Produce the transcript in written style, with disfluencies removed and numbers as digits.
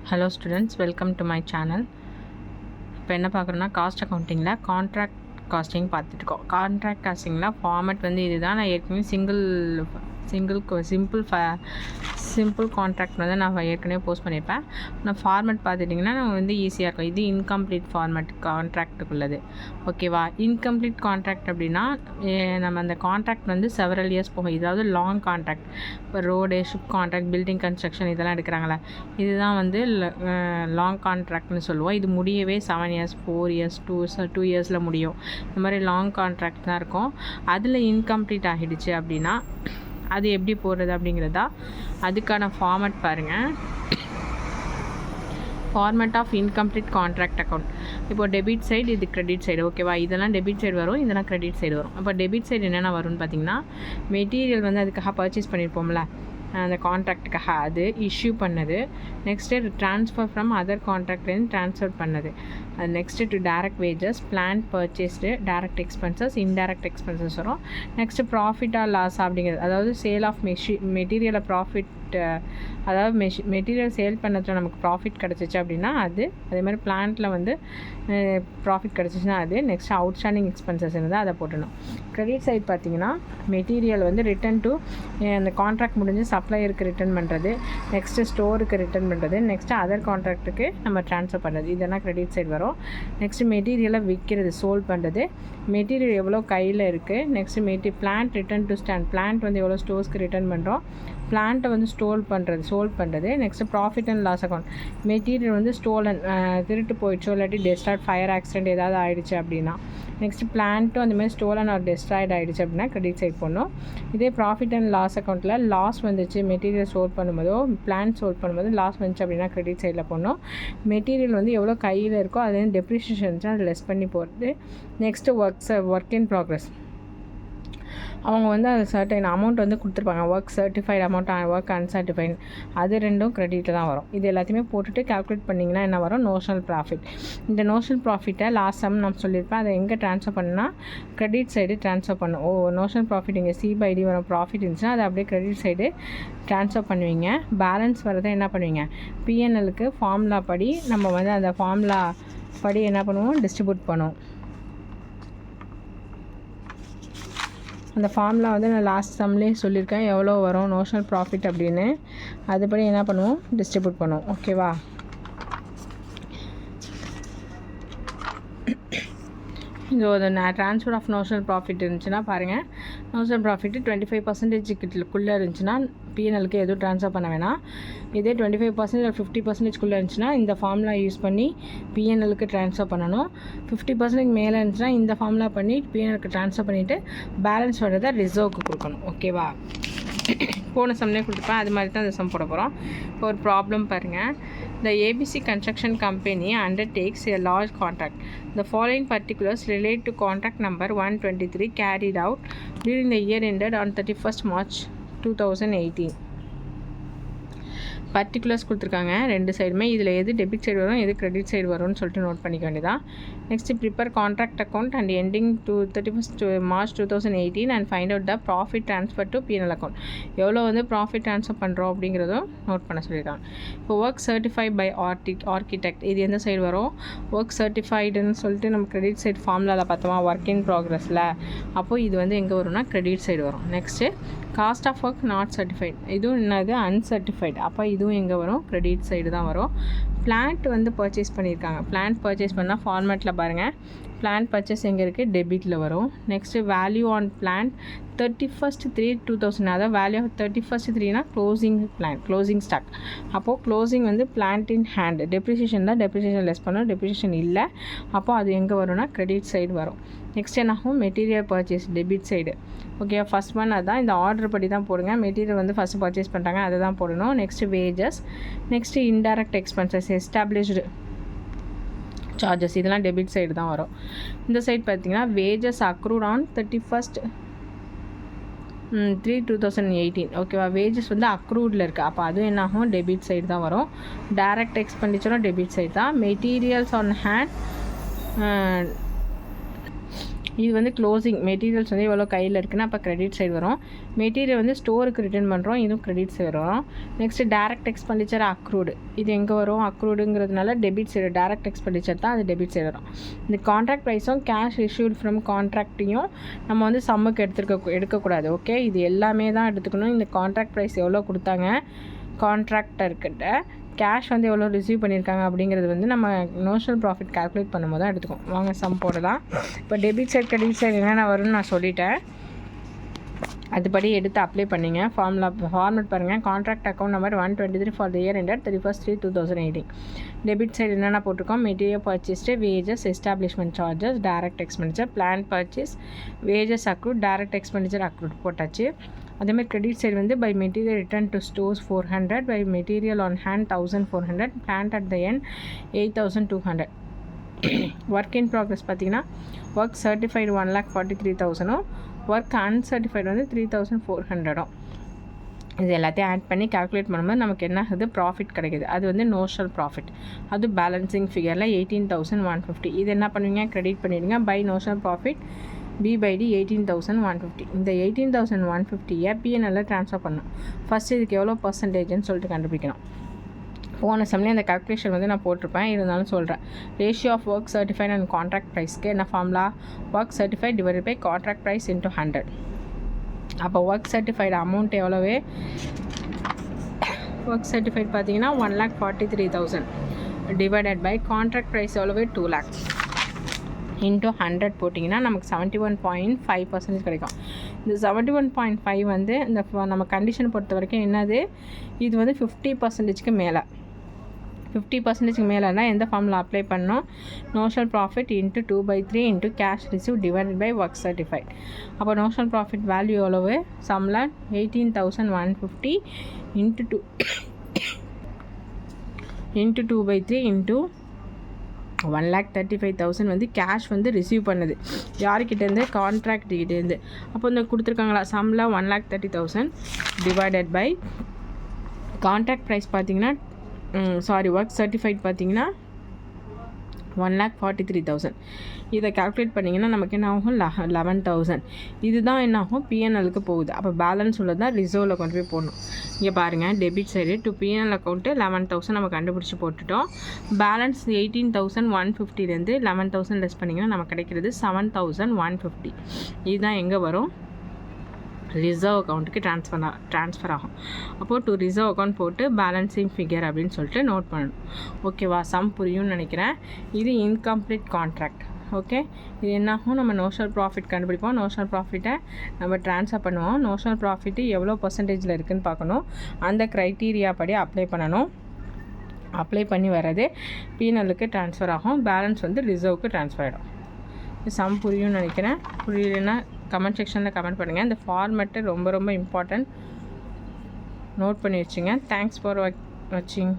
Hello students, welcome to my channel. இப்போ என்ன பார்க்குறோன்னா, காஸ்ட் அக்கௌண்டிங்கில் கான்ட்ராக்ட் காஸ்டிங் பார்த்துட்டுருக்கோம். கான்ட்ராக்ட் காஸ்டிங்கில் ஃபார்மேட் வந்து இது தான். நான் ஏற்கனவே சிம்பிள் கான்ட்ராக்ட் வந்து நான் ஏற்கனவே போஸ்ட் பண்ணியிருப்பேன். நான் ஃபார்மேட் பார்த்துட்டிங்கன்னா நம்ம வந்து ஈஸியாக இருக்கும். இது இன்கம்ப்ளீட் ஃபார்மேட் கான்ட்ராக்டுக்குள்ளது. ஓகேவா? இன்கம்ப்ளீட் கான்ட்ராக்ட் அப்படின்னா நம்ம அந்த கான்ட்ராக்ட் வந்து செவரல் இயர்ஸ் போகும். இதாவது லாங் கான்ட்ராக்ட். இப்போ road, ship contract, building construction இதெல்லாம் எடுக்கிறாங்களே, இதுதான் வந்து லாங் கான்ட்ராக்ட்னு சொல்லுவோம். இது முடியவே 7 இயர்ஸ், 4 இயர்ஸ், 2 இயர்ஸில் முடியும். இந்த மாதிரி லாங் கான்ட்ராக்ட் தான் இருக்கும். அதில் இன்கம்ப்ளீட் ஆகிடுச்சு அப்படின்னா அது எப்படி போடுறது அப்படிங்கிறதா அதுக்கான ஃபார்மேட் பாருங்கள். Format of incomplete contract account. இப்போ டெபிட் சைடு, இது கிரெடிட் சைடு. ஓகேவா? இதெல்லாம் டெபிட் சைடு வரும், இதெல்லாம் கிரெடிட் சைடு வரும். அப்போ டெபிட் சைடு என்னென்ன வரும்னு பார்த்தீங்கன்னா, மெட்டீரியல் வந்து அதுக்காக பர்ச்சேஸ் பண்ணியிருப்போம்ல, அந்த கான்ட்ராக்டுக்காக அது இஷ்யூ பண்ணது. நெக்ஸ்ட்டு ட்ரான்ஸ்ஃபர் ஃப்ரம் அதர் கான்ட்ராக்ட்லேருந்து ட்ரான்ஸ்ஃபர் பண்ணது. அது next to direct wages, plant purchased, direct expenses, indirect expenses வரும். நெக்ஸ்ட்டு ப்ராஃபிட் ஆர் லாஸ் அப்படிங்கிறது, அதாவது சேல் ஆஃப் மெட்டீரியலை ப்ராஃபிட், அதாவது மெட்டீரியல் சேல் பண்ணதில் நமக்கு ப்ராஃபிட் கிடச்சிச்சு அப்படின்னா அது. அதே மாதிரி பிளான்ட்டில் வந்து ப்ராஃபிட் கிடச்சிச்சின்னா அது. நெக்ஸ்ட் அவுட்ஸ்டாண்டிங் எக்ஸ்பென்சஸ் இருந்தால் அதை போட்டணும். கிரெடிட் சைட் பார்த்திங்கன்னா, மெட்டீரியல் வந்து ரிட்டன் டு அந்த கான்ட்ராக்ட் முடிஞ்சு சப்ளையருக்கு ரிட்டர்ன் பண்ணுறது, நெக்ஸ்ட்டு ஸ்டோருக்கு ரிட்டர்ன் பண்ணுறது, நெக்ஸ்ட்டு அதர் கான்ட்ராக்ட்டுக்கு நம்ம ட்ரான்ஸ்ஃபர் பண்ணுறது, இதெல்லாம் கிரெடிட் சைடு வரும். நெக்ஸ்ட்டு மெட்டீரியலை விற்கிறது, சோல்ட் பண்ணுறது, மெட்டீரியல் எவ்வளோ கையில் இருக்குது. Next plant return to stand, plant வந்து எவ்வளோ ஸ்டோர்ஸ்க்கு ரிட்டர்ன் பண்ணுறோம், பிளான்ட்டை வந்து சோல்ட் பண்ணுறது. Next profit and loss account. Material வந்து ஸ்டோலன், திருட்டு போயிடுச்சோ இல்லாட்டி டெஸ்ட்ராய்ட், ஃபயர் ஆக்சிடென்ட் ஏதாவது ஆகிடுச்சு அப்படின்னா. நெக்ஸ்ட்டு பிளான்ட்டும் அந்தமாதிரி ஸ்டோலன் ஆர் டெஸ்ட்ராய்ட் ஆகிடுச்சு அப்படின்னா கிரெடிட் சைட் பண்ணணும். இதே ப்ராஃபிட் அண்ட் லாஸ் அக்கௌண்ட்டில் லாஸ் வந்துச்சு, மெட்டீரியல் சோல்ட் பண்ணும்போதோ பிளான்ட் சோல்ட் பண்ணும்போது லாஸ் வந்துச்சு அப்படின்னா கிரெடிட் சைடில் போடணும். மெட்டீரியல் வந்து எவ்வளோ கையில் இருக்கோ அதுலேருந்து டெப்ரிஷியேஷன் இருந்துச்சுன்னா அதை லெஸ் பண்ணி போகிறது. Next work in progress. அவங்க வந்து அது சர்டைன் அமௌண்ட் வந்து கொடுத்துருப்பாங்க. Work certified amount, work uncertified, அது ரெண்டும் கிரெடிட்டில் தான் வரும். இது எல்லாத்தையுமே போட்டுட்டு கால்குலேட் பண்ணிங்கன்னா என்ன வரும்? Notional profit. இந்த நோஷனல் ப்ராஃபிட்டை லாஸ்ட் சம் நான் சொல்லியிருப்பேன், அதை எங்கே ட்ரான்ஸ்ஃபர் பண்ணால் கிரெடிட் சைடு ட்ரான்ஸ்ஃபர் பண்ணும். நோஷனல் ப்ராஃபிட் இங்கே C/D வரும். ப்ராஃபிட் இருந்துச்சுன்னா அதை அப்படியே கிரெடிட் சைடு ட்ரான்ஸ்ஃபர் பண்ணுவீங்க. பேலன்ஸ் வரதை என்ன பண்ணுவீங்க? P&Lக்கு ஃபார்முலா படி நம்ம வந்து அந்த ஃபார்முலா படி என்ன பண்ணுவோம்? டிஸ்ட்ரிபியூட் பண்ணுவோம். அந்த ஃபார்முலா வந்து நான் லாஸ்ட் சம்லேயே சொல்லியிருக்கேன் எவ்வளோ வரும் நோஷனல் ப்ராஃபிட் அப்படின்னு. அதுபடி என்ன பண்ணுவோம்? டிஸ்ட்ரிபியூட் பண்ணுவோம். ஓகேவா? இது ஒரு ட்ரான்ஸ்ஃபர் ஆஃப் நோஷனல் ப்ராஃபிட் இருந்துச்சுன்னா பாருங்கள், நோஷனல் ப்ராஃபிட்டு 25% இருந்துச்சுன்னா P&Lக்கு எதுவும் ட்ரான்ஸ்ஃபர் பண்ண வேணாம். இதே 25% 50% இருந்துச்சுன்னா இந்த ஃபார்முலா யூஸ் பண்ணி P&Lக்கு ட்ரான்ஸ்ஃபர் பண்ணணும். 50% மேலே இருந்துச்சுன்னா இந்த ஃபார்முலா பண்ணி P&Lக்கு ட்ரான்ஸ்ஃபர் பண்ணிவிட்டு பேலன்ஸ் வரதை ரிசர்வ்க்கு கொடுக்கணும். ஓகேவா? போன சம்லேயே கொடுத்துருப்பேன், அது மாதிரி தான் இந்த சம் போட போகிறோம். இப்போ ஒரு ப்ராப்ளம் பாருங்கள். The ABC construction company undertakes a large contract. The following particulars relate to contract number 123 carried out during the year ended on 31st March 2018. Particulars கொடுத்துருக்காங்க ரெண்டு சைடுமே. இதில் எது டெபிட் சைடு வரும், எது கிரெடிட் சைடு வரும்னு சொல்லிட்டு நோட் பண்ணிக்க வேண்டியதான். Next prepare contract account and ending 31st March 2018 and find out the profit transfer to P&L account. எவ்வளோ வந்து ப்ராஃபிட் ட்ரான்ஸ்ஃபர் பண்ணுறோம் அப்படிங்கிறதும் நோட் பண்ண சொல்லியிருக்காங்க. இப்போ ஒர்க் சர்டிஃபைட் பை ஆர்கிடெக்ட், இது எந்த சைடு வரும்? ஒர்க் சர்டிஃபைடுன்னு சொல்லிட்டு நம்ம கிரெடிட் சைடு ஃபார்முலாவில் பார்த்தோமா, ஒர்க் இன் ப்ராக்ரஸில். அப்போது இது வந்து எங்கே வரும்னா கிரெடிட் சைடு வரும். Next cost of work not certified, இதுவும் என்னது? அன்சர்டிஃபைட். அப்போ இதுவும் எங்கே வரும்? கிரெடிட் சைடு தான் வரும். பிளான்ட் வந்து பர்ச்சேஸ் பண்ணியிருக்காங்க. பிளான்ட் பர்ச்சேஸ் பண்ணால் ஃபார்மேட்டில் பாருங்கள், பிளான்ட் பர்ச்சேஸ் எங்கே இருக்குது? டெபிட்டில் வரும். Next value on plant 31st 3 2000, அதாவது வேல்யூ ஆஃப் 31st 3னா க்ளோசிங் ஸ்டாக். அப்போது க்ளோசிங் வந்து பிளான்ட் இன் ஹேண்ட். டெப்ரிசியேஷன் தான், டெப்ரிசியேஷன் லெஸ் பண்ணணும். டெப்ரிசியேஷன் இல்லை, அப்போது அது எங்கே வரும்னா கிரெடிட் சைடு வரும். நெக்ஸ்ட் என்னாகும்? Material purchase debit side. Okay, first one அதுதான். இந்த ஆர்டர் படி தான் போடுங்க. மெட்டீரியல் வந்து ஃபஸ்ட்டு பர்ச்சேஸ் பண்ணுறாங்க, அதை தான் போடணும். Next wages, next indirect expenses, established charges, இதெல்லாம் டெபிட் சைடு தான் வரும். இந்த சைடு பார்த்தீங்கன்னா வேஜஸ் அக்ரூட் ஆன் 31st 3 2018. ஓகேவா? வேஜஸ் வந்து அக்ரூடில் இருக்குது, அப்போ அதுவும் என்னாகும்? டெபிட் சைடு தான் வரும். டைரக்ட் எக்ஸ்பெண்டிச்சரும் டெபிட் சைடு தான். மெட்டீரியல்ஸ் ஆன் ஹேண்ட் இது வந்து க்ளோசிங் மெட்டீரியல்ஸ் வந்து எவ்வளோ கையில் இருக்குன்னா அப்போ கிரெடிட் சைடு வரும். மெட்டீரியல் வந்து ஸ்டோருக்கு ரிட்டர்ன் பண்ணுறோம், இதுவும் கிரெடிட் சைடு வரும். நெக்ஸ்ட்டு டேரக்ட் எக்ஸ்பெண்டிச்சர் அக்ரூடு, இது எங்கே வரும்? அக்ரூடுங்கிறதுனால டெபிட் சைடு, டேரக்ட் எக்ஸ்பெண்டிச்சர் தான் அது டெபிட் சைடு வரும். இந்த கான்ட்ராக்ட் ப்ரைஸும் கேஷ் இஷ்யூட் ஃப்ரம் கான்ட்ராக்டையும் நம்ம வந்து சம்முக்கு எடுக்கக்கூடாது. ஓகே, இது எல்லாமே தான் எடுத்துக்கணும். இந்த கான்ட்ராக்ட் ப்ரைஸ் எவ்வளோ கொடுத்தாங்க கான்ட்ராக்டர்கிட்ட, கேஷ் வந்து எவ்வளோ ரிசீவ் பண்ணியிருக்காங்க அப்படிங்கிறது வந்து நம்ம நோஷனல் ப்ராஃபிட் கால்குலேட் பண்ணும்போது தான் எடுத்துக்கும். வாங்க சம் போடலாம். இப்போ டெபிட் சைட் கிரெடிட் சைடு என்னென்ன வரும்னு நான் சொல்லிட்டேன், அதுபடி எடுத்து அப்ளை பண்ணிங்க. ஃபார்மேட் பாருங்கள். Contract account number 123 for the year ended 31/3/2018. Debit side என்னென்ன போட்டிருக்கோம்? Material purchased, wages, establishment charges, direct expenditure, plant purchase, wages accrued, direct expenditure accrued போட்டாச்சு. அதேமாதிரி கிரெடிட் சைடு வந்து by material return to stores 400, by material on hand 1400, plant at the end 8200. Work in progress பார்த்தீங்கன்னா work certified 1,43,000, work uncertified வந்து 3,400. இது எல்லாத்தையும் add பண்ணி calculate பண்ணும்போது நமக்கு என்ன ஆகுது? ப்ராஃபிட் கிடைக்கிது. அது வந்து நோஷனல் ப்ராஃபிட். அது பேலன்சிங் ஃபிகரில் 18,150. இது என்ன பண்ணுவீங்க? கிரெடிட் பண்ணிவிடுங்க. By notional profit B/D 18,150. இந்த 18,150 பிஎன்எல்ல ட்ரான்ஸ்ஃபர் பண்ணணும். ஃபஸ்ட்டு இதுக்கு எவ்வளோ பர்சன்டேஜ்னு சொல்லிட்டு கண்டுபிடிக்கணும். போன சமயம் அந்த கால்குலேஷன் வந்து நான் போட்டிருப்பேன், இருந்தாலும் சொல்கிறேன். Ratio of work certified and contract ப்ரைஸ்க்கு என்ன formula? Work certified divided by contract price into 100. அப்போ ஒர்க் சர்டிஃபைடு அமௌண்ட் எவ்வளவு? ஒர்க் சர்டிஃபைட் பார்த்தீங்கன்னா 1,43,000 டிவைடட் பை கான்ட்ராக்ட் ப்ரைஸ் எவ்வளவு? 2 lakhs இன்ட்டு 100 போட்டிங்கன்னா நமக்கு 71.5% கிடைக்கும். இந்த 71.5 வந்து இந்த நம்ம கண்டிஷன் பொறுத்த வரைக்கும் என்னது? இது வந்து 50%க்கு மேலே. 50%க்கு மேலேனா எந்த ஃபார்முலா அப்ளை பண்ணோம்? Notional profit into 2/3 into cash receive divided by work certified. அப்போ நோஷனல் ப்ராஃபிட் வேல்யூ எவ்வளவு? சம்மில் 18,150 இன்ட்டு 2/3 இன்ட்டு 1,35,000 வந்து கேஷ் வந்து ரிசீவ் பண்ணுது. யாருக்கிட்டேருந்து? கான்ட்ராக்ட்கிட்டேருந்து. அப்போ இந்த கொடுத்துருக்காங்களா சம்மில் 1,30,000 டிவைடட் பை கான்ட்ராக்ட் ப்ரைஸ் பார்த்தீங்கன்னா ஒர்க் சர்டிஃபைட் பார்த்தீங்கன்னா 1,43,000. இதை கால்குலேட் பண்ணிங்கன்னா நமக்கு என்ன ஆகும்? 11,000. இதுதான் என்ன ஆகும்? பிஎன்எலுக்கு போகுது. அப்போ பேலன்ஸ் உள்ளது தான் ரிசர்வில் கொண்டு போய் போடணும். இங்கே பாருங்கள், debit side to PNL account 11,000 நம்ம கண்டுபிடிச்சி போட்டுட்டோம். பேலன்ஸ் 18,150லேருந்து 11,000 லெஸ் பண்ணிங்கன்னா நமக்கு கிடைக்கிறது 7,150. இதுதான் எங்கே வரும்? ரிசர்வ் அக்கௌண்ட்டுக்கு ட்ரான்ஸ்ஃபர் ஆகும். அப்போது டு ரிசர்வ் அக்கௌண்ட் போட்டு பேலன்சிங் ஃபிகர் அப்படின்னு சொல்லிட்டு நோட் பண்ணணும். ஓகேவா? சம் புரியும்னு நினைக்கிறேன். இது இன்கம்ப்ளீட் கான்ட்ராக்ட். ஓகே, இது என்னாகும்? நம்ம நோஷனல் ப்ராஃபிட் கண்டுபிடிப்போம். நோஷனல் ப்ராஃபிட்டை நம்ம ட்ரான்ஸ்ஃபர் பண்ணுவோம். நோஷனல் ப்ராஃபிட்டு எவ்வளோ பர்சன்டேஜில் இருக்குதுன்னு பார்க்கணும். அந்த க்ரைட்டீரியா படி அப்ளை பண்ணணும். அப்ளை பண்ணி வர்றது பிஎன்எலுக்கு ட்ரான்ஸ்ஃபர் ஆகும். பேலன்ஸ் வந்து ரிசர்வுக்கு ட்ரான்ஸ்ஃபர் ஆகிடும். சம் புரியும்னு நினைக்கிறேன். புரியலைன்னா கமெண்ட் செக்ஷனில் கமெண்ட் பண்ணுங்கள். இந்த ஃபார்மேட்டு ரொம்ப ரொம்ப இம்பார்ட்டன்ட், நோட் பண்ணி வச்சுங்க. தேங்க்ஸ் ஃபார் வாட்சிங்.